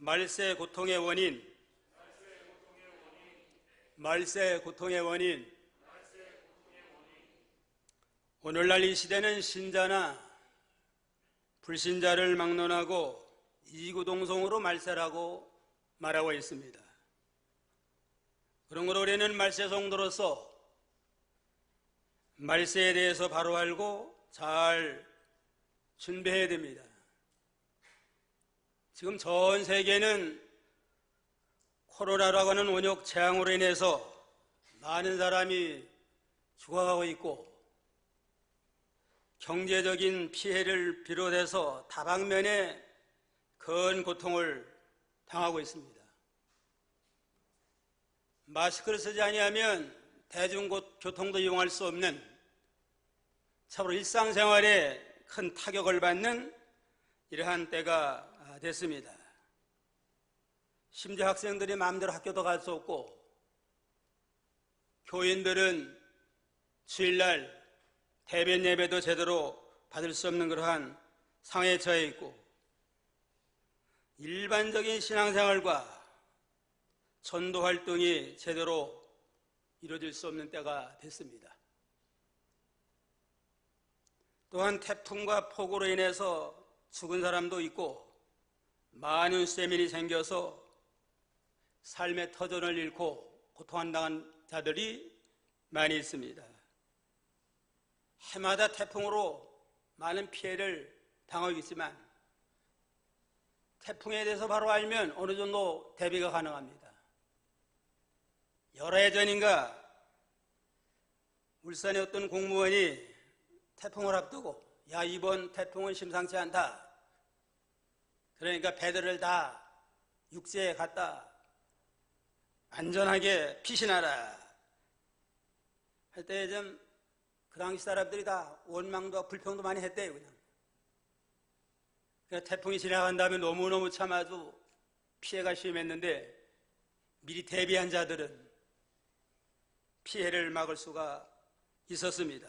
말세 고통의 원인, 말세 고통의 원인. 오늘날 이 시대는 신자나 불신자를 막론하고 이구동성으로 말세라고 말하고 있습니다. 그러므로 우리는 말세 성도로서 말세에 대해서 바로 알고 잘 준비해야 됩니다. 지금 전 세계는 코로나라고 하는 원역 재앙으로 인해서 많은 사람이 죽어가고 있고 경제적인 피해를 비롯해서 다방면에 큰 고통을 당하고 있습니다. 마스크를 쓰지 아니하면 대중교통도 이용할 수 없는 참으로 일상생활에 큰 타격을 받는 이러한 때가 됐습니다. 심지어 학생들이 마음대로 학교도 갈 수 없고 교인들은 주일날 대변 예배도 제대로 받을 수 없는 그러한 상황에 처해 있고 일반적인 신앙생활과 전도 활동이 제대로 이루어질 수 없는 때가 됐습니다. 또한 태풍과 폭우로 인해서 죽은 사람도 있고 많은 세민이 생겨서 삶의 터전을 잃고 고통당한 자들이 많이 있습니다. 해마다 태풍으로 많은 피해를 당하고 있지만 태풍에 대해서 바로 알면 어느 정도 대비가 가능합니다. 여러 해 전인가 울산의 어떤 공무원이 태풍을 앞두고 야, 이번 태풍은 심상치 않다. 그러니까 배들을 다 육지에 갔다 안전하게 피신하라 할 때 좀 그 당시 사람들이 다 원망도 불평도 많이 했대요. 그러니까 태풍이 지나간 다음에 너무너무 참 아주 피해가 심했는데 미리 대비한 자들은 피해를 막을 수가 있었습니다.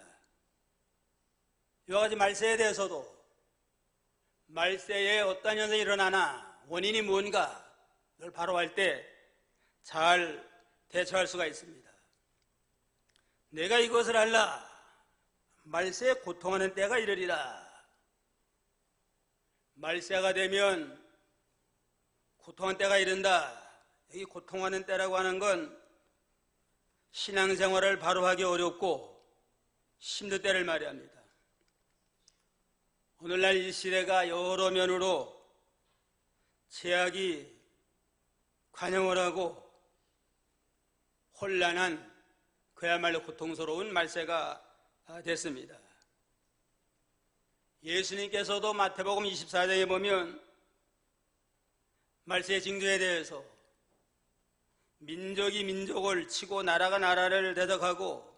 이와 같이 말세에 대해서도 말세에 어떤 현상이 일어나나 원인이 뭔가 이걸 바로 할 때 잘 대처할 수가 있습니다. 내가 이것을 알라 말세에 고통하는 때가 이르리라. 말세가 되면 고통하는 때가 이른다. 여기 고통하는 때라고 하는 건 신앙생활을 바로 하기 어렵고 힘든 때를 말합니다. 오늘날 이 시대가 여러 면으로 제약이 관영을 하고 혼란한 그야말로 고통스러운 말세가 됐습니다. 예수님께서도 마태복음 24장에 보면 말세의 징조에 대해서 민족이 민족을 치고 나라가 나라를 대적하고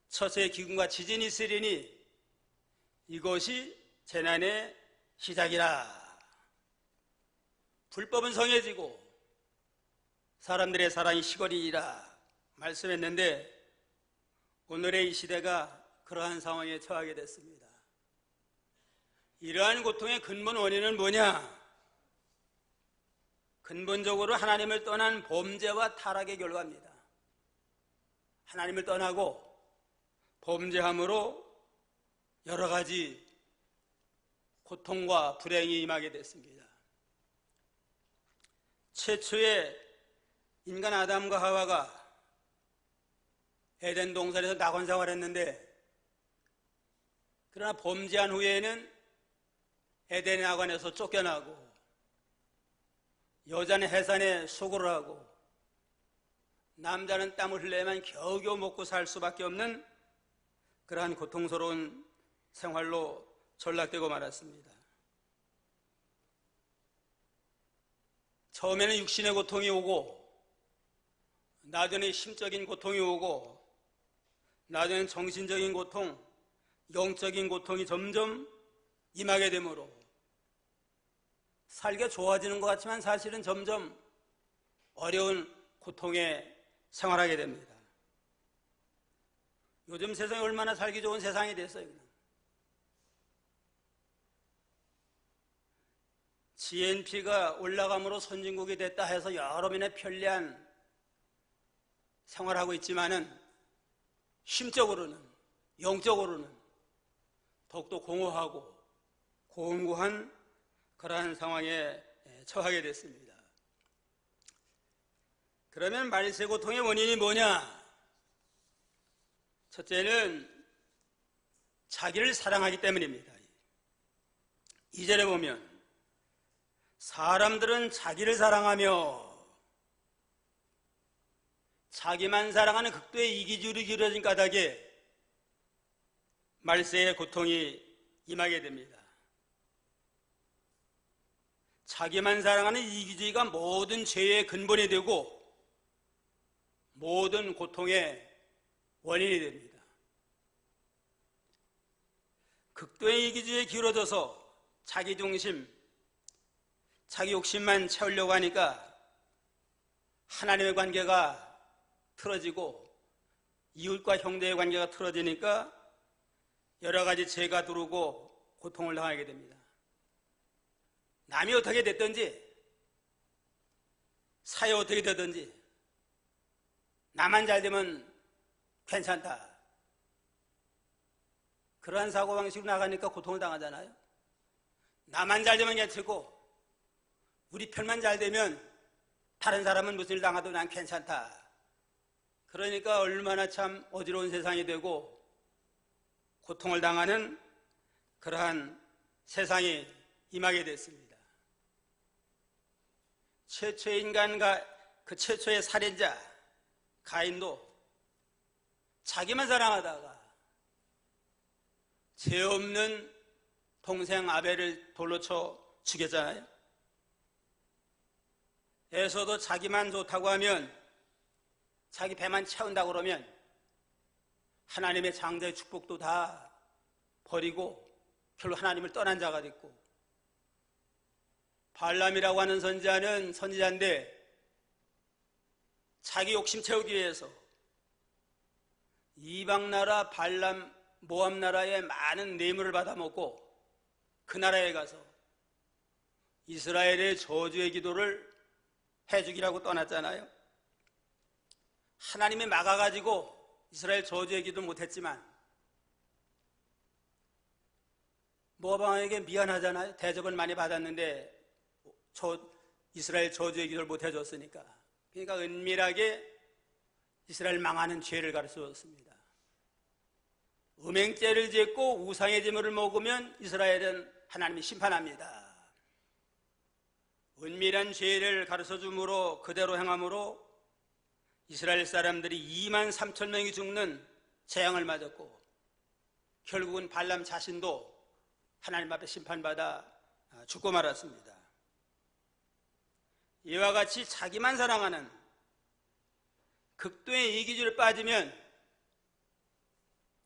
처세의 기근과 지진이 있으리니 이것이 재난의 시작이라. 불법은 성해지고 사람들의 사랑이 식어리라 말씀했는데 오늘의 이 시대가 그러한 상황에 처하게 됐습니다. 이러한 고통의 근본 원인은 뭐냐? 근본적으로 하나님을 떠난 범죄와 타락의 결과입니다. 하나님을 떠나고 범죄함으로 여러 가지 고통과 불행이 임하게 됐습니다. 최초의 인간 아담과 하와가 에덴 동산에서 낙원 생활했는데 그러나 범죄한 후에는 에덴 낙원에서 쫓겨나고 여자는 해산에 수고를 하고 남자는 땀을 흘려야만 겨우겨우 먹고 살 수밖에 없는 그러한 고통스러운 생활로 전락되고 말았습니다. 처음에는 육신의 고통이 오고 나중에 심적인 고통이 오고 나중에는 정신적인 고통, 영적인 고통이 점점 임하게 되므로 살기가 좋아지는 것 같지만 사실은 점점 어려운 고통에 생활하게 됩니다. 요즘 세상이 얼마나 살기 좋은 세상이 됐어요. GNP가 올라감으로 선진국이 됐다 해서 여러 면의 편리한 생활하고 있지만은 심적으로는, 영적으로는 더욱더 공허하고 공고한 그러한 상황에 처하게 됐습니다. 그러면 말세 고통의 원인이 뭐냐? 첫째는 자기를 사랑하기 때문입니다. 2절에 보면 사람들은 자기를 사랑하며 자기만 사랑하는 극도의 이기주의로 길어진 까닭에 말세의 고통이 임하게 됩니다. 자기만 사랑하는 이기주의가 모든 죄의 근본이 되고 모든 고통의 원인이 됩니다. 극도의 이기주의에 기울어져서 자기중심, 자기 욕심만 채우려고 하니까 하나님의 관계가 틀어지고 이웃과 형제의 관계가 틀어지니까 여러 가지 죄가 들어오고 고통을 당하게 됩니다. 남이 어떻게 됐든지 사회 어떻게 되든지 나만 잘 되면 괜찮다. 그러한 사고방식으로 나가니까 고통을 당하잖아요. 나만 잘 되면 괜찮고 우리 편만 잘 되면 다른 사람은 무슨 일 당해도 난 괜찮다. 그러니까 얼마나 참 어지러운 세상이 되고 고통을 당하는 그러한 세상이 임하게 됐습니다. 최초의 인간과 그 최초의 살인자 가인도 자기만 사랑하다가 죄 없는 동생 아벨을 돌로 쳐 죽였잖아요. 에서도 자기만 좋다고 하면 자기 배만 채운다고 그러면 하나님의 장자의 축복도 다 버리고 결국 하나님을 떠난 자가 됐고, 발람이라고 하는 선지자인데 자기 욕심 채우기 위해서 이방나라 발람 모압 나라의 많은 뇌물을 받아먹고 그 나라에 가서 이스라엘의 저주의 기도를 해주기라고 떠났잖아요. 하나님이 막아가지고 이스라엘 저주의 기도를 못했지만 모압 왕에게 미안하잖아요. 대접을 많이 받았는데 이스라엘 저주의 기도를 못해줬으니까. 그러니까 은밀하게 이스라엘 망하는 죄를 가르쳐줬습니다. 음행죄를 짓고 우상의 제물을 먹으면 이스라엘은 하나님이 심판합니다. 은밀한 죄를 가르쳐줌으로 그대로 행함으로 이스라엘 사람들이 2만 3천 명이 죽는 재앙을 맞았고 결국은 발람 자신도 하나님 앞에 심판받아 죽고 말았습니다. 이와 같이 자기만 사랑하는 극도의 이기주의를 빠지면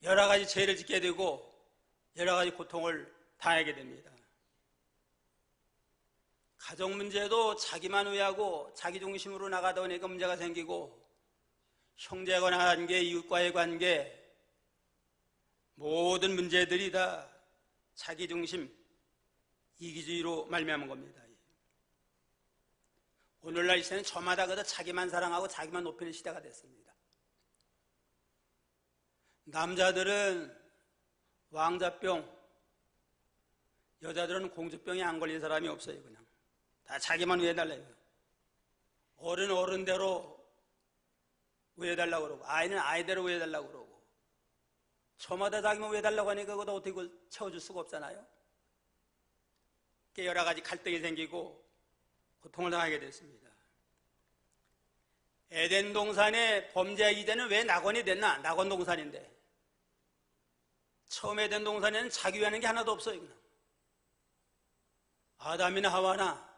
여러 가지 죄를 짓게 되고 여러 가지 고통을 당하게 됩니다. 가정 문제도 자기만 위하고 자기 중심으로 나가다 보니까 문제가 생기고, 형제와의 관계, 이웃과의 관계, 모든 문제들이 다 자기 중심, 이기주의로 말미암은 겁니다. 오늘날 시대는 저마다 그저 자기만 사랑하고 자기만 높이는 시대가 됐습니다. 남자들은 왕자병, 여자들은 공주병에 안 걸린 사람이 없어요. 그냥 다 자기만 위해달라요. 어른대로 위해달라고 그러고, 아이는 아이대로 위해달라고 그러고, 저마다 자기만 위해달라고 하니까 그것도 어떻게 그걸 채워줄 수가 없잖아요. 여러 가지 갈등이 생기고 고통을 당하게 됐습니다. 에덴 동산의 범죄의 이전은 왜 낙원이 됐나? 낙원 동산인데 처음 에덴 동산에는 자기 위하는 게 하나도 없어요. 그냥 아담이나 하와나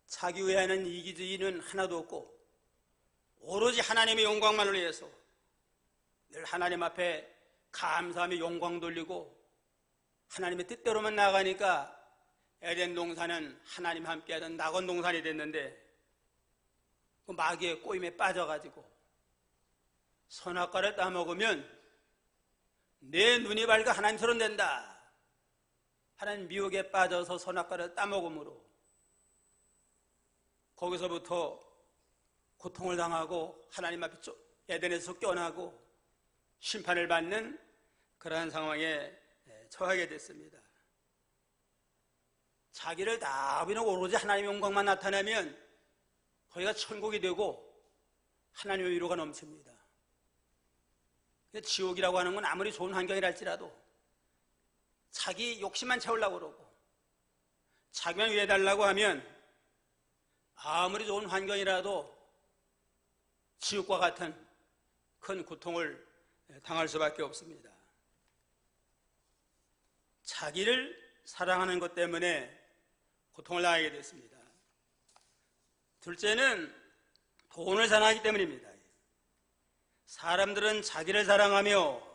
자기 위하는 이기주의는 하나도 없고 오로지 하나님의 영광만을 위해서 늘 하나님 앞에 감사하며 영광 돌리고 하나님의 뜻대로만 나아가니까 에덴 동산은 하나님 함께하던 낙원 동산이 됐는데 그 마귀의 꼬임에 빠져가지고 선악과를 따먹으면 내 눈이 밝아 하나님처럼 된다 하나님 미혹에 빠져서 선악과를 따먹음으로 거기서부터 고통을 당하고 하나님 앞에 에덴에서 쫓겨나고 심판을 받는 그러한 상황에 처하게 됐습니다. 자기를 다 버리고 오로지 하나님의 영광만 나타나면 거기가 천국이 되고 하나님의 위로가 넘칩니다. 지옥이라고 하는 건 아무리 좋은 환경이랄지라도 자기 욕심만 채우려고 그러고 자기만 위해달라고 하면 아무리 좋은 환경이라도 지옥과 같은 큰 고통을 당할 수밖에 없습니다. 자기를 사랑하는 것 때문에 고통을 당하게 됐습니다. 둘째는 돈을 사랑하기 때문입니다. 사람들은 자기를 사랑하며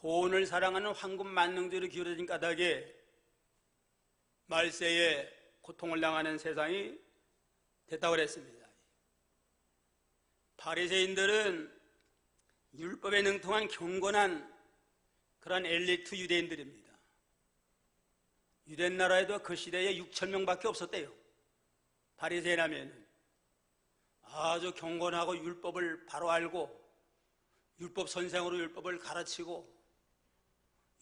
돈을 사랑하는 황금 만능주의로 기울어진 까닭에 말세에 고통을 당하는 세상이 됐다고 그랬습니다. 바리새인들은 율법에 능통한 경건한 그런 엘리트 유대인들입니다. 유대 나라에도 그 시대에 6,000명밖에 없었대요. 바리새인하면 아주 경건하고 율법을 바로 알고 율법 선생으로 율법을 가르치고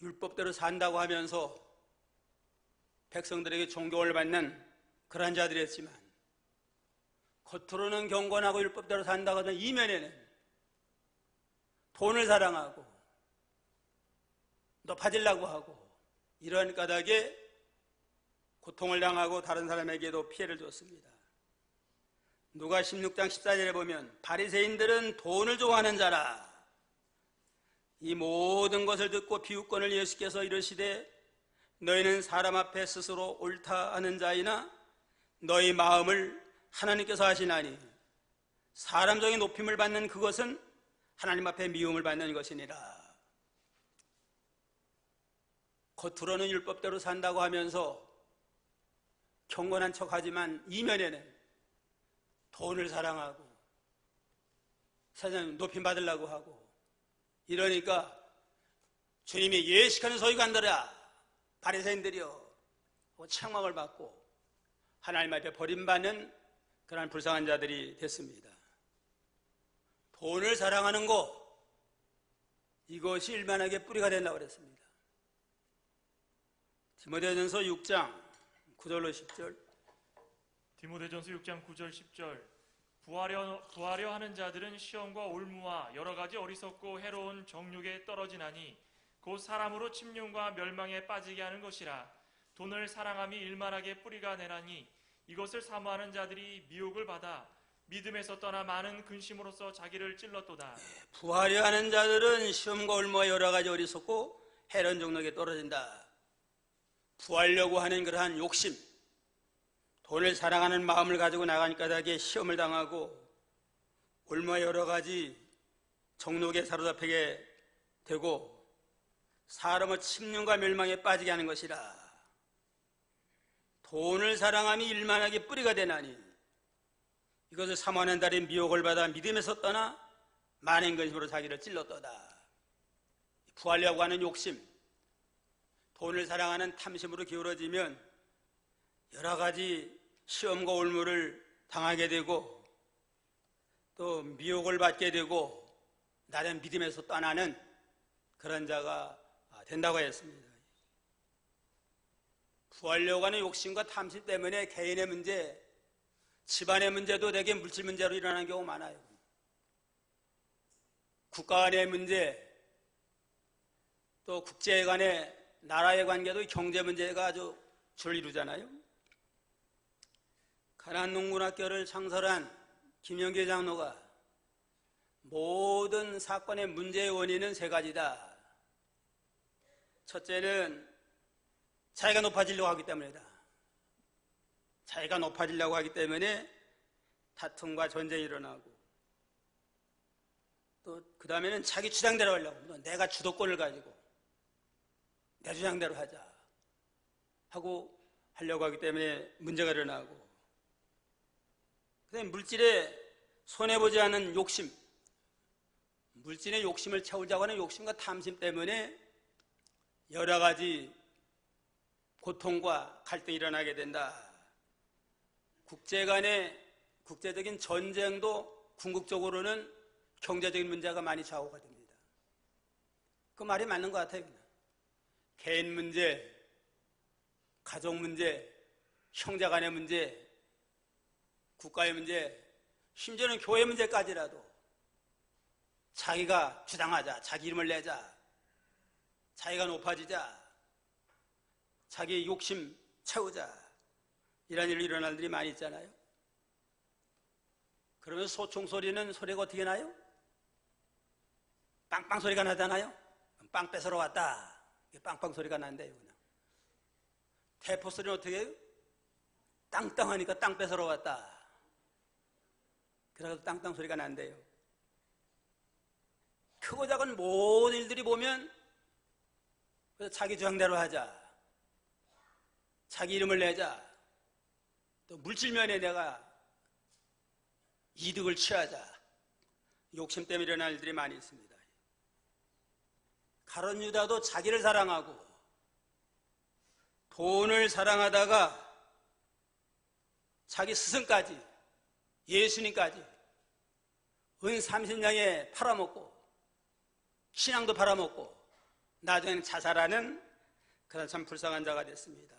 율법대로 산다고 하면서 백성들에게 존경을 받는 그런 자들이었지만 겉으로는 경건하고 율법대로 산다고 하는 이면에는 돈을 사랑하고 높아지려고 하고 이러한 까닭에 고통을 당하고 다른 사람에게도 피해를 줬습니다. 누가 16장 14절에 보면 바리새인들은 돈을 좋아하는 자라. 이 모든 것을 듣고 비웃건을 예수께서 이르시되 너희는 사람 앞에 스스로 옳다 하는 자이나 너희 마음을 하나님께서 하시나니 사람적인 높임을 받는 그것은 하나님 앞에 미움을 받는 것이니라. 겉으로는 율법대로 산다고 하면서 경건한 척하지만 이면에는 돈을 사랑하고 세상 높임 받으려고 하고 이러니까 주님이 예식하는 소위 간더라 바리새인들이여 책망을 받고 하나님 앞에 버림받는 그런 불쌍한 자들이 됐습니다. 돈을 사랑하는 것 이것이 일만하게 뿌리가 된다고 그랬습니다. 디모데전서 6장 9절로 10절. 디모데전서 6장 9절 10절. 부하려 하는 자들은 시험과 올무와 여러 가지 어리석고 해로운 정욕에 떨어지나니 곧 사람으로 침륜과 멸망에 빠지게 하는 것이라. 돈을 사랑함이 일만하게 뿌리가 되나니 이것을 사모하는 자들이 미혹을 받아 믿음에서 떠나 많은 근심으로써 자기를 찔렀도다. 부하려 하는 자들은 시험과 올무와 여러 가지 어리석고 해로운 정욕에 떨어진다. 부하려고 하는 그러한 욕심, 돈을 사랑하는 마음을 가지고 나가니까 다게 시험을 당하고 올무와 여러 가지 정욕에 사로잡히게 되고 사람의 침륜과 멸망에 빠지게 하는 것이라. 돈을 사랑함이 일만하게 뿌리가 되나니 이것을 사모하는 자들이 미혹을 받아 믿음에서 떠나 많은 근심으로 자기를 찔렀도다. 부하려고 하는 욕심, 돈을 사랑하는 탐심으로 기울어지면 여러 가지 시험과 올무를 당하게 되고 또 미혹을 받게 되고 나는 믿음에서 떠나는 그런 자가 된다고 했습니다. 부하려고 하는 욕심과 탐심 때문에 개인의 문제, 집안의 문제도 되게 물질 문제로 일어나는 경우가 많아요. 국가 간의 문제, 또 국제 간의 나라의 관계도 경제 문제가 아주 주를 이루잖아요. 가난농군학교를 창설한 김영규 장로가 모든 사건의 문제의 원인은 세 가지다. 첫째는 자기가 높아지려고 하기 때문이다. 자기가 높아지려고 하기 때문에 다툼과 전쟁이 일어나고 또 그 다음에는 자기 주장대로 하려고 내가 주도권을 가지고 내 주장대로 하자 하고 하려고 하기 때문에 문제가 일어나고 그다음에 물질에 손해보지 않은 욕심, 물질의 욕심을 채우자고 하는 욕심과 탐심 때문에 여러 가지 고통과 갈등이 일어나게 된다. 국제 간의 국제적인 전쟁도 궁극적으로는 경제적인 문제가 많이 좌우가 됩니다. 그 말이 맞는 것 같아요. 개인 문제, 가족 문제, 형제 간의 문제, 국가의 문제, 심지어는 교회 문제까지라도 자기가 주장하자, 자기 이름을 내자, 자기가 높아지자, 자기 욕심 채우자, 이런 일이 일어날 일이 많이 있잖아요. 그러면 소총 소리는 소리가 어떻게 나요? 빵빵 소리가 나잖아요. 빵 뺏으러 왔다. 빵빵 소리가 난대요. 그냥. 대포 소리는 어떻게 해요? 땅땅하니까 땅 뺏으러 왔다. 그래서 땅땅 소리가 난대요. 크고 작은 모든 일들이 보면 자기 주장대로 하자, 자기 이름을 내자, 또 물질면에 내가 이득을 취하자, 욕심 때문에 일어날 일들이 많이 있습니다. 가룟 유다도 자기를 사랑하고 돈을 사랑하다가 자기 스승까지, 예수님까지 은 30냥에 팔아먹고 신앙도 팔아먹고 나중에는 자살하는 그런 참 불쌍한 자가 됐습니다.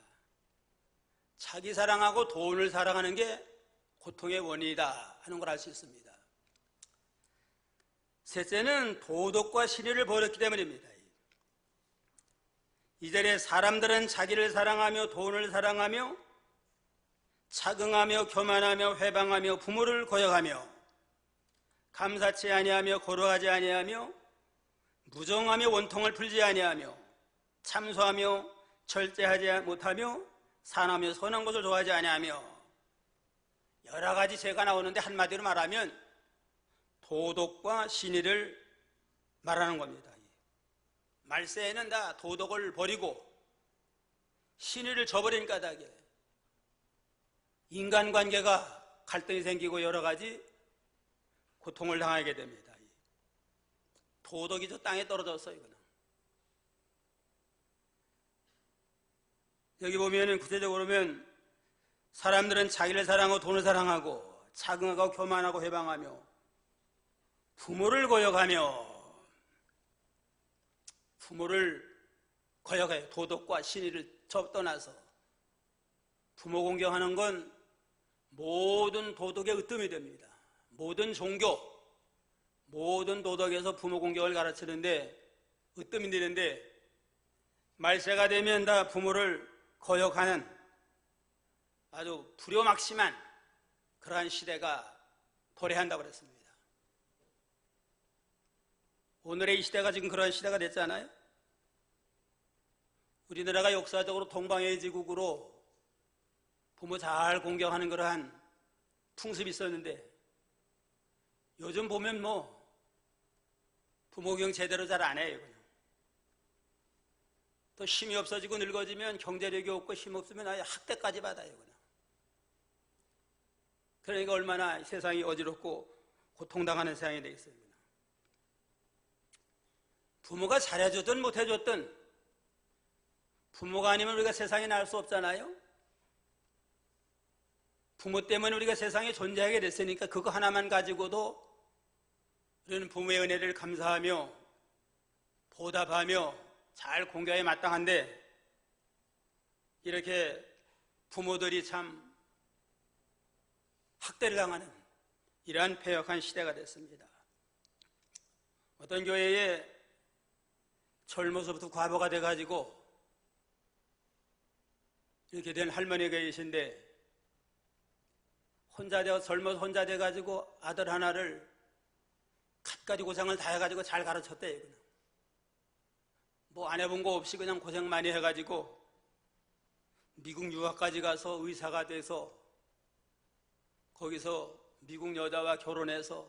자기 사랑하고 돈을 사랑하는 게 고통의 원인이다 하는 걸 알 수 있습니다. 셋째는 도덕과 신의를 버렸기 때문입니다. 이절에 사람들은 자기를 사랑하며 돈을 사랑하며 차긍하며 교만하며 회방하며 부모를 거역하며 감사치 아니하며 거룩하지 아니하며 무정하며 원통을 풀지 아니하며 참소하며 절제하지 못하며 산하며 선한 것을 좋아하지 아니하며 여러 가지 죄가 나오는데 한마디로 말하면 도덕과 신의를 말하는 겁니다. 말세에는 다 도덕을 버리고 신의를 저버린 까닭에 인간관계가 갈등이 생기고 여러 가지 고통을 당하게 됩니다. 도덕이 저 땅에 떨어졌어요. 그냥. 여기 보면은 구체적으로 보면 사람들은 자기를 사랑하고 돈을 사랑하고 차긍하고 교만하고 회방하며 부모를 거역하며 부모를 거역해요. 도덕과 신의를 떠나서 부모 공경하는 건 모든 도덕의 으뜸이 됩니다. 모든 종교, 모든 도덕에서 부모 공경을 가르치는데 으뜸이 되는데 말세가 되면 다 부모를 거역하는 아주 불효막심한 그러한 시대가 도래한다고 그랬습니다. 오늘의 이 시대가 지금 그러한 시대가 됐잖아요. 우리나라가 역사적으로 동방의 지국으로 부모 잘 공경하는 그러한 풍습이 있었는데 요즘 보면 부모 공경 제대로 잘 안 해요. 그냥. 또 힘이 없어지고 늙어지면 경제력이 없고 힘 없으면 아예 학대까지 받아요. 그냥. 그러니까 얼마나 세상이 어지럽고 고통당하는 세상이 되겠어요. 그냥. 부모가 잘해줬든 못해줬든 부모가 아니면 우리가 세상에 나올 수 없잖아요. 부모 때문에 우리가 세상에 존재하게 됐으니까 그거 하나만 가지고도 우리는 부모의 은혜를 감사하며 보답하며 잘 공경에 마땅한데 이렇게 부모들이 참 학대를 당하는 이러한 패역한 시대가 됐습니다. 어떤 교회에 젊어서부터 과부가 돼가지고 이렇게 된 할머니가 계신데 젊어서 혼자 돼가지고 아들 하나를 갖가지 고생을 다 해가지고 잘 가르쳤대요. 그냥. 안 해본 거 없이 그냥 고생 많이 해가지고 미국 유학까지 가서 의사가 돼서 거기서 미국 여자와 결혼해서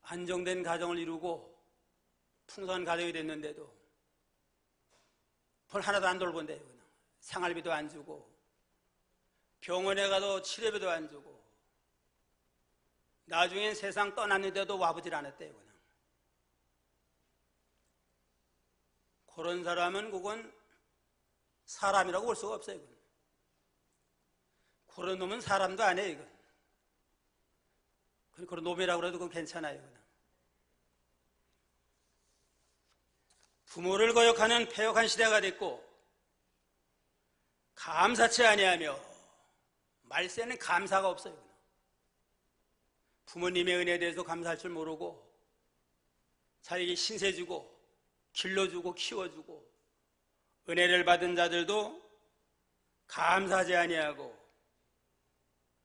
안정된 가정을 이루고 풍성한 가정이 됐는데도 돈 하나도 안 돌본대요. 그냥. 생활비도 안 주고 병원에 가도 치료비도 안 주고 나중엔 세상 떠났는데도 와보질 않았대요. 그냥. 그런 사람은 그건 사람이라고 볼 수가 없어요. 이건. 그런 놈은 사람도 아니에요. 이건. 그런 놈이라고 해도 그건 괜찮아요. 이건. 부모를 거역하는 패역한 시대가 됐고 감사치 아니하며 말세는 감사가 없어요. 부모님의 은혜에 대해서 감사할 줄 모르고 자에게 신세 주고 길러주고 키워주고 은혜를 받은 자들도 감사하지 아니하고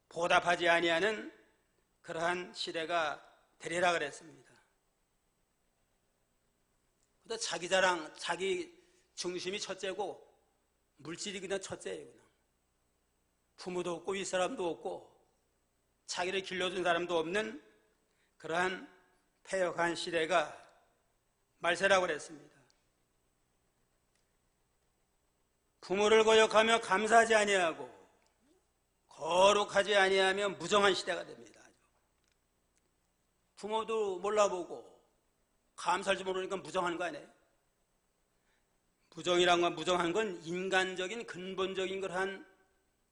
보답하지 아니하는 그러한 시대가 되리라 그랬습니다. 또 자기 자랑, 자기 중심이 첫째고 물질이 그냥 첫째예요. 그냥. 부모도 없고 윗사람도 없고 자기를 길러준 사람도 없는 그러한 패역한 시대가 말세라고 그랬습니다. 부모를 거역하며 감사하지 아니하고 거룩하지 아니하며 무정한 시대가 됩니다. 부모도 몰라보고 감사할 줄 모르니까 무정한 거 아니에요? 무정한 건 인간적인 근본적인 그러한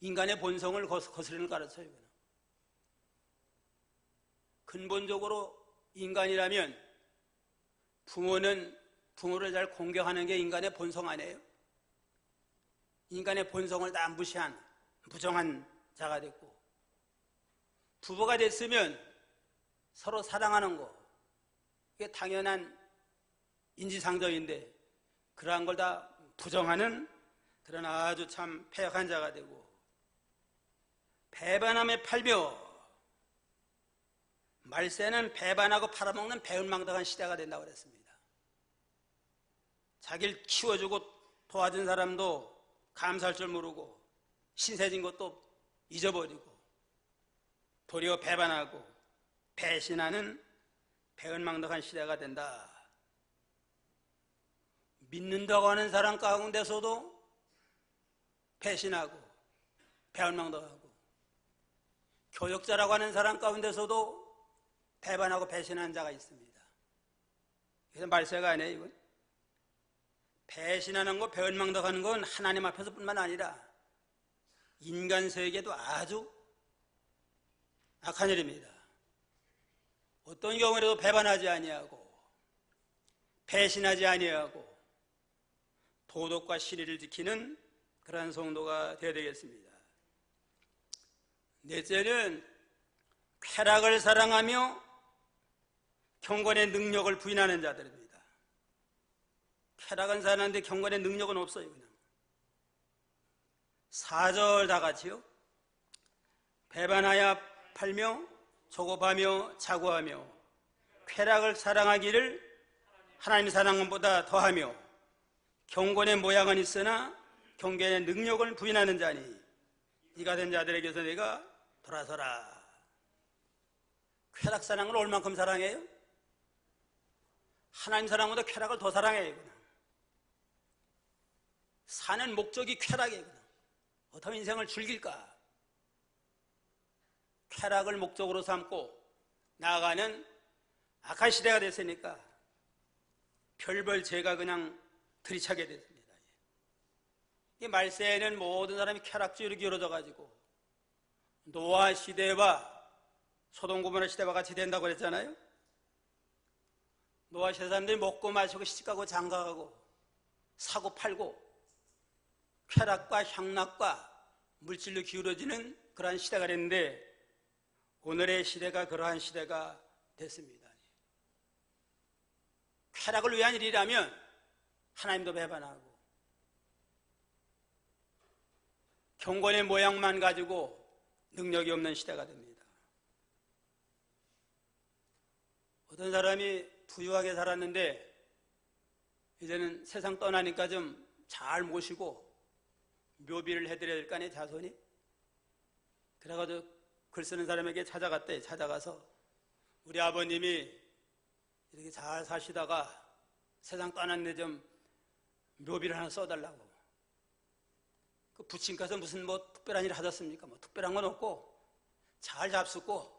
인간의 본성을 거스르는 가르쳐요. 근본적으로 인간이라면 부모를 잘 공경하는 게 인간의 본성 아니에요? 인간의 본성을 다 무시한 무정한 자가 됐고 부부가 됐으면 서로 사랑하는 거 이게 당연한 인지상정인데 그러한 걸 다 부정하는 그런 아주 참 패역한 자가 되고 배반함에 팔며 말세는 배반하고 팔아먹는 배은망덕한 시대가 된다고 그랬습니다. 자기를 키워주고 도와준 사람도 감사할 줄 모르고 신세진 것도 잊어버리고 도리어 배반하고 배신하는 배은망덕한 시대가 된다. 믿는다고 하는 사람 가운데서도 배신하고 배은망덕하고 교역자라고 하는 사람 가운데서도 배반하고 배신하는 자가 있습니다. 그래서 말세가 아니에요. 이건. 배신하는 거 배은망덕하는 건 하나님 앞에서 뿐만 아니라 인간 세계도 아주 악한 일입니다. 어떤 경우에도 배반하지 아니하고 배신하지 아니하고 도덕과 신의를 지키는 그러한 성도가 되어야 되겠습니다. 넷째는 쾌락을 사랑하며 경건의 능력을 부인하는 자들입니다. 쾌락은 사는데 경건의 능력은 없어요. 그냥. 4절 다 같이요. 배반하여 팔며 조급하며 자고하며 쾌락을 사랑하기를 하나님 사랑보다 더하며 경건의 모양은 있으나 경건의 능력을 부인하는 자니 이가 된 자들에게서 내가 돌아서라. 쾌락 사랑을 얼만큼 사랑해요? 하나님 사랑보다 쾌락을 더 사랑해요. 그냥. 사는 목적이 쾌락이에요. 그냥. 어떤 인생을 즐길까? 쾌락을 목적으로 삼고 나아가는 악한 시대가 됐으니까 별별 죄가 그냥 들이차게 됐습니다. 이 말세에는 모든 사람이 쾌락주의로 기울어져 가지고 노아 시대와 소돔 고모라 시대와 같이 된다고 그랬잖아요. 노아 시대 사람들이 먹고 마시고 시집가고 장가가고 사고 팔고 쾌락과 향락과 물질로 기울어지는 그러한 시대가 됐는데 오늘의 시대가 그러한 시대가 됐습니다. 쾌락을 위한 일이라면 하나님도 배반하고 경건의 모양만 가지고 능력이 없는 시대가 됩니다. 어떤 사람이 부유하게 살았는데 이제는 세상 떠나니까 좀 잘 모시고 묘비를 해드려야 될 거 아니에요, 자손이? 그래가지고 글 쓰는 사람에게 찾아갔대. 찾아가서 우리 아버님이 이렇게 잘 사시다가 세상 떠났는데 좀 묘비를 하나 써달라고. 그 부친가서 무슨 뭐 특별한 일을 하셨습니까? 뭐 특별한 건 없고 잘 잡수고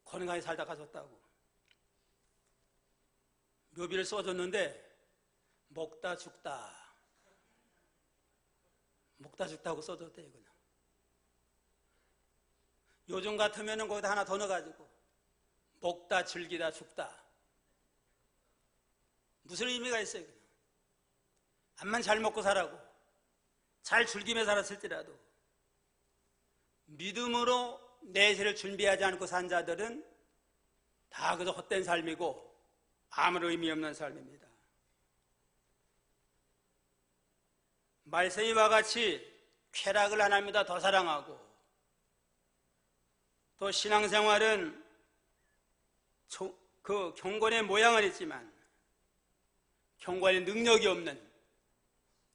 건강하게 살다 가셨다고. 묘비를 써줬는데 먹다 죽다. 먹다 죽다고 써줬대요. 그냥. 요즘 같으면은 거기다 하나 더 넣어가지고 먹다 즐기다 죽다. 무슨 의미가 있어요? 그냥. 암만 잘 먹고 살라고 잘 즐기며 살았을지라도 믿음으로 내세를 준비하지 않고 산 자들은 다 그저 헛된 삶이고 아무런 의미 없는 삶입니다. 말세이와 같이 쾌락을 하나님보다 더 사랑하고 또 신앙생활은 그 경건의 모양은 있지만 경건의 능력이 없는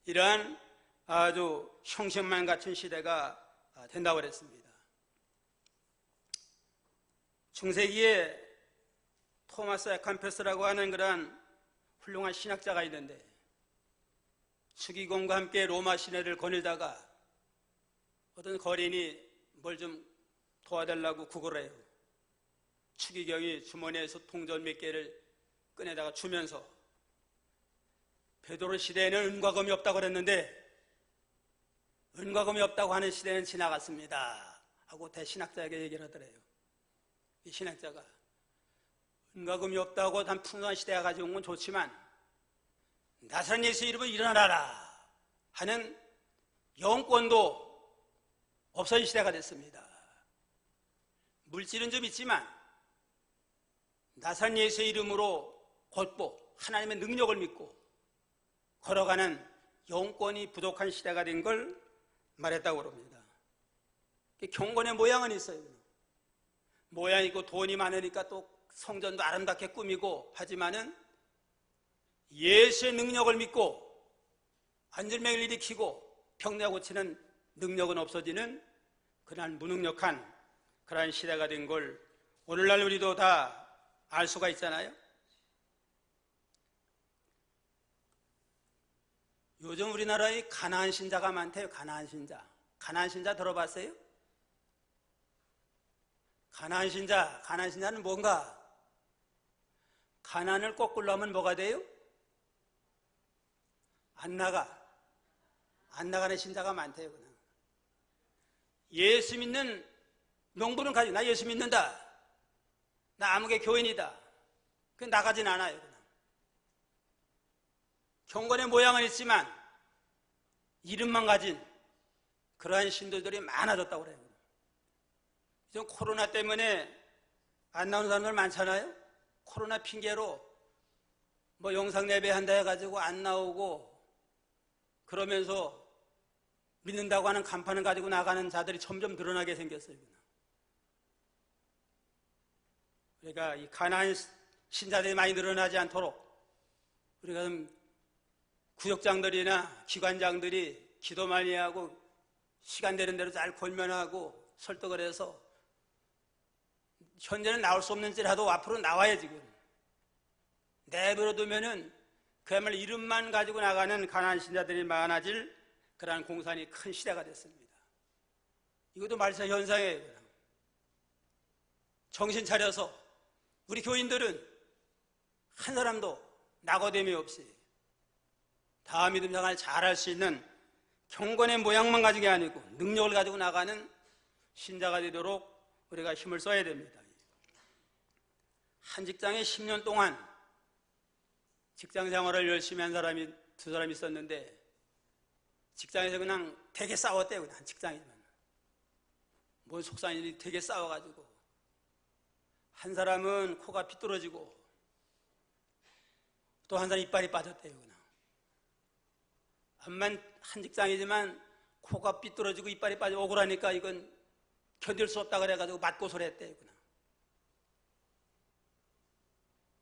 이러한 아주 형식만 같은 시대가 된다고 그랬습니다. 중세기에 토마스 에캄페스라고 하는 그러한 훌륭한 신학자가 있는데 추기공과 함께 로마 시내를 거닐다가 어떤 거린이 뭘 좀 도와달라고 구걸을 해요. 추기경이 주머니에서 동전 몇 개를 꺼내다가 주면서 베드로 시대에는 은과 금이 없다고 그랬는데 은과 금이 없다고 하는 시대는 지나갔습니다 하고 대신학자에게 얘기를 하더래요. 이 신학자가 은과 금이 없다고 단 풍성한 시대가 가져온 건 좋지만 나사렛 예수 이름으로 일어나라 하는 영권도 없어진 시대가 됐습니다. 물질은 좀 있지만 나사렛 예수의 이름으로 곧고 하나님의 능력을 믿고 걸어가는 영권이 부족한 시대가 된 걸 말했다고 그럽니다. 경건의 모양은 있어요. 모양이 있고 돈이 많으니까 또 성전도 아름답게 꾸미고 하지만은 예수의 능력을 믿고 안전병을 일으키고 병내 고치는 능력은 없어지는 그러한 무능력한 그러한 시대가 된 걸 오늘날 우리도 다 알 수가 있잖아요. 요즘 우리나라에 가나안 신자가 많대요. 가나안 신자. 가나안 신자 들어봤어요? 가나안 신자는 뭔가? 가나안을 거꾸로 하면 뭐가 돼요? 안 나가는 신자가 많대요. 그냥. 예수 믿는 명분은 가지고 나 예수 믿는다. 나 아무개 교인이다. 그 나가진 않아요. 그냥. 경건의 모양은 있지만 이름만 가진 그러한 신도들이 많아졌다고 그래요. 지금 코로나 때문에 안 나오는 사람들 많잖아요. 코로나 핑계로 뭐 영상 예배한다 해가지고 안 나오고 그러면서 믿는다고 하는 간판을 가지고 나가는 자들이 점점 늘어나게 생겼어요. 그러니까 이 가나안 신자들이 많이 늘어나지 않도록 우리가 좀 구역장들이나 기관장들이 기도 많이 하고 시간 되는 대로 잘 권면하고 설득을 해서 현재는 나올 수 없는지라도 앞으로 나와야 지금 내버려 두면은 그야말로 이름만 가지고 나가는 가나안 신자들이 많아질 그러한 공산이 큰 시대가 됐습니다. 이것도 말세 현상이에요. 정신 차려서 우리 교인들은 한 사람도 낙오됨이 없이 다 믿음 생활을 잘할 수 있는 경건의 모양만 가진 게 아니고 능력을 가지고 나가는 신자가 되도록 우리가 힘을 써야 됩니다. 한 직장에 10년 동안 직장 생활을 열심히 한 사람이 두 사람이 있었는데 직장에서 그냥 되게 싸웠대요. 그냥 직장이면 뭔 속상한 일이 되게 싸워가지고 한 사람은 코가 삐뚤어지고 또 한 사람 이빨이 빠졌대요. 그냥 암만 한 직장이지만 코가 삐뚤어지고 이빨이 빠지고 억울하니까 이건 견딜 수 없다 그래가지고 맞고소를 했대요. 그냥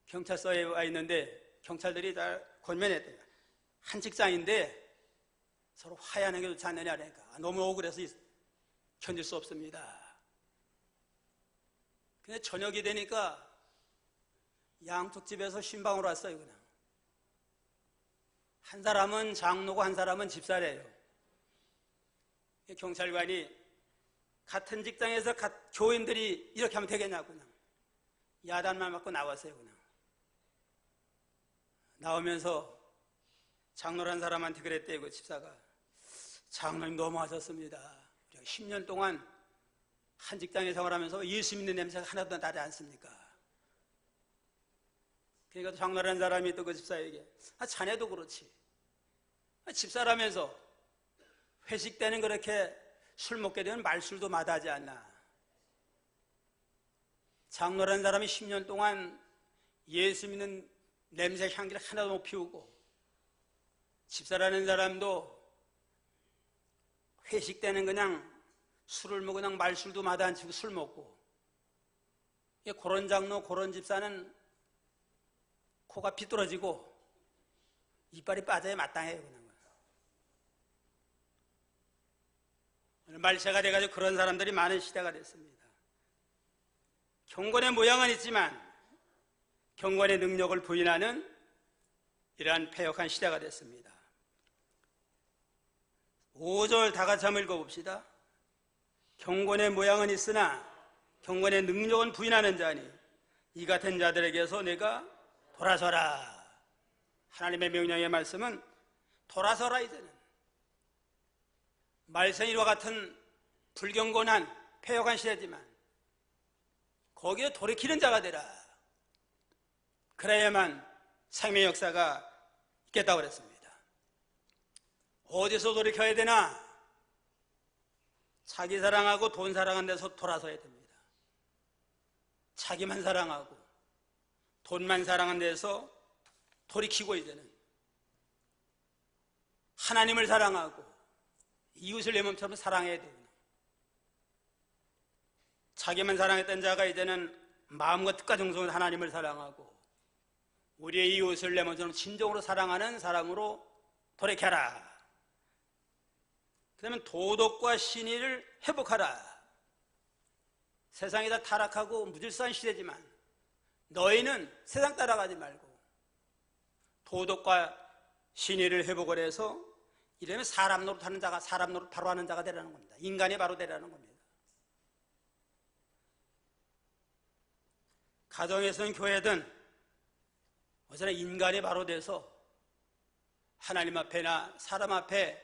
경찰서에 와 있는데 경찰들이 다 권면했대요. 한 직장인데 서로 화해하는 게 좋지 않느냐 그러니까 너무 억울해서 견딜 수 없습니다. 근데 저녁이 되니까 양쪽 집에서 신방으로 왔어요. 그냥 한 사람은 장로고 한 사람은 집사래요. 경찰관이 같은 직장에서 교인들이 이렇게 하면 되겠냐고 그냥 야단만 맞고 나왔어요. 그냥 나오면서 장로란 사람한테 그랬대요. 그 집사가. 장로님 너무 하셨습니다. 10년 동안 한 직장에 생활하면서 예수 믿는 냄새가 하나도 나지 않습니까? 그러니까 장로라는 사람이 또 그 집사에게 자네도 그렇지. 집사라면서 회식 때는 그렇게 술 먹게 되면 말술도 마다하지 않나. 장로라는 사람이 10년 동안 예수 믿는 냄새 향기를 하나도 못 피우고, 집사라는 사람도 회식 때는 그냥 술을 먹고 그냥 말술도 마다 안 치고 술 먹고, 그런 장로 그런 집사는 코가 비뚤어지고 이빨이 빠져야 마땅해요. 그냥. 오늘 말세가 돼가지고 그런 사람들이 많은 시대가 됐습니다. 경건의 모양은 있지만 경건의 능력을 부인하는 이러한 패역한 시대가 됐습니다. 5절 다 같이 한번 읽어봅시다. 경건의 모양은 있으나 경건의 능력은 부인하는 자니 이 같은 자들에게서 내가 돌아서라. 하나님의 명령의 말씀은 돌아서라. 이제는 말세이와 같은 불경건한 패역한 시대지만 거기에 돌이키는 자가 되라. 그래야만 생명 역사가 있겠다고 그랬습니다. 어디서 돌이켜야 되나? 자기 사랑하고 돈 사랑하는 데서 돌아서야 됩니다. 자기만 사랑하고 돈만 사랑하는 데서 돌이키고, 이제는 하나님을 사랑하고 이웃을 내 몸처럼 사랑해야 됩니다. 자기만 사랑했던 자가 이제는 마음과 뜻과 정성으로 하나님을 사랑하고 우리의 이웃을 내 몸처럼 진정으로 사랑하는 사람으로 돌이켜라. 그러면 도덕과 신의를 회복하라. 세상이 다 타락하고 무질서한 시대지만 너희는 세상 따라가지 말고 도덕과 신의를 회복을 해서 이러면 사람 노릇하는 자가 사람 노릇 바로 하는 자가 되라는 겁니다. 인간이 바로 되라는 겁니다. 가정에서는 교회든 어제나 인간이 바로 돼서 하나님 앞에나 사람 앞에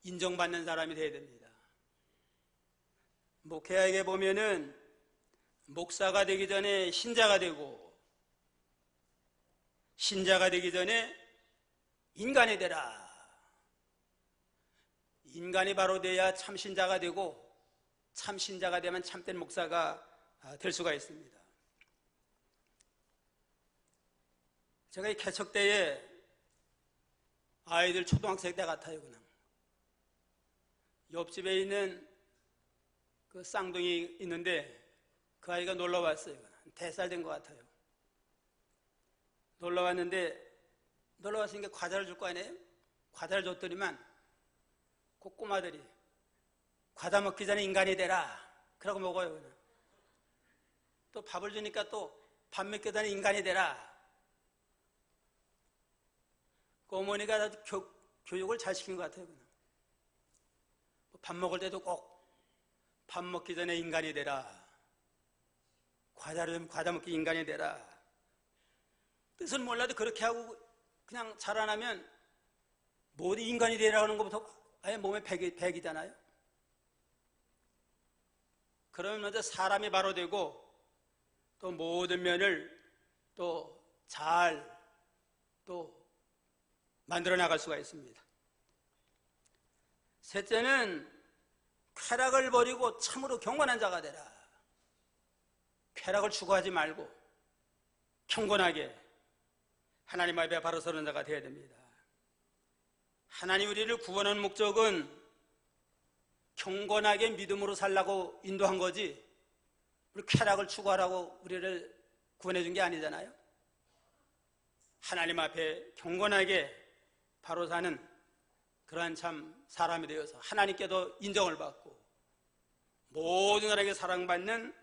인정받는 사람이 되어야 됩니다. 목회자에게 보면은 목사가 되기 전에 신자가 되고 신자가 되기 전에 인간이 되라. 인간이 바로 돼야 참신자가 되고 참신자가 되면 참된 목사가 될 수가 있습니다. 제가 이 개척 때에 아이들 초등학생 때 같아요. 그냥 옆집에 있는 그 쌍둥이 있는데 그 아이가 놀러 왔어요. 4살 된 것 같아요. 놀러 왔는데 놀러 왔으니까 과자를 줄 거 아니에요? 과자를 줬더니만 그 꼬마들이 과자 먹기 전에 인간이 되라. 그러고 먹어요. 그냥. 또 밥을 주니까 또 밥 먹기 전에 인간이 되라. 그 어머니가 교육을 잘 시킨 것 같아요. 그냥. 밥 먹을 때도 꼭 밥 먹기 전에 인간이 되라. 과자 먹기 인간이 되라. 뜻은 몰라도 그렇게 하고 그냥 자라나면 모두 인간이 되라고 하는 것부터 아예 몸에 백이잖아요. 그러면 먼저 사람이 바로 되고 또 모든 면을 또 잘 만들어 나갈 수가 있습니다. 셋째는 쾌락을 버리고 참으로 경건한 자가 되라. 쾌락을 추구하지 말고 경건하게 하나님 앞에 바로 서는 자가 되어야 됩니다. 하나님 우리를 구원하는 목적은 경건하게 믿음으로 살라고 인도한 거지 우리 쾌락을 추구하라고 우리를 구원해 준 게 아니잖아요. 하나님 앞에 경건하게 바로 사는 그러한 참 사람이 되어서 하나님께도 인정을 받고 모든 사람에게 사랑받는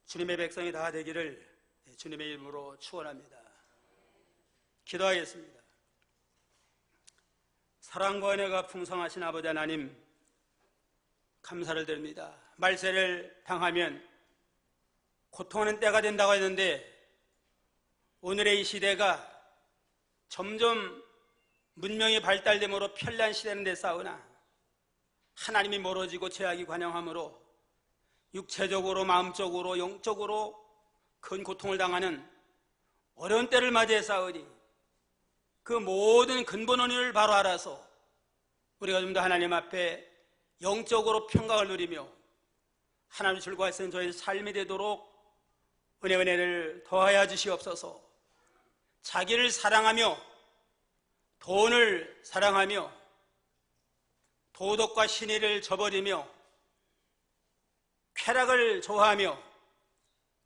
주님의 백성이 다 되기를 주님의 이름으로 축원합니다. 기도하겠습니다. 사랑과 은혜가 풍성하신 아버지 하나님 감사를 드립니다. 말세를 당하면 고통하는 때가 된다고 했는데 오늘의 이 시대가 점점 문명이 발달됨으로 편리한 시대는 됐사오나 하나님이 멀어지고 죄악이 관영하므로 육체적으로 마음적으로 영적으로 큰 고통을 당하는 어려운 때를 맞이했사오니 그 모든 근본 원인을 바로 알아서 우리가 좀 더 하나님 앞에 영적으로 평강을 누리며 하나님 즐거워할 수 있는 저희 삶이 되도록 은혜를 더하여 주시옵소서. 자기를 사랑하며 돈을 사랑하며 도덕과 신의를 저버리며 쾌락을 좋아하며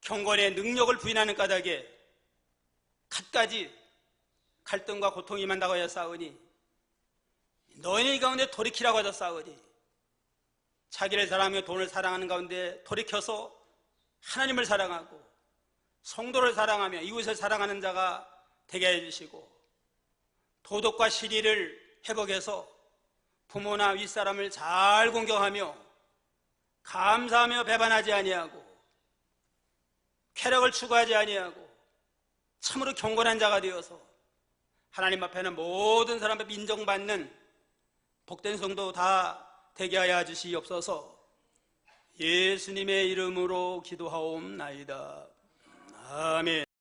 경건의 능력을 부인하는 까닭에 갖가지 갈등과 고통이 임한다고 하였사오니 너희 가운데 돌이키라고 하셨사오니 자기를 사랑하며 돈을 사랑하는 가운데 돌이켜서 하나님을 사랑하고 성도를 사랑하며 이웃을 사랑하는 자가 되게 해주시고 도덕과 실의를 회복해서 부모나 윗사람을 잘 공경하며 감사하며 배반하지 아니하고 쾌락을 추구하지 아니하고 참으로 경건한 자가 되어서 하나님 앞에는 모든 사람 앞에 인정받는 복된 성도 다 되게 하여 주시옵소서. 예수님의 이름으로 기도하옵나이다. 아멘.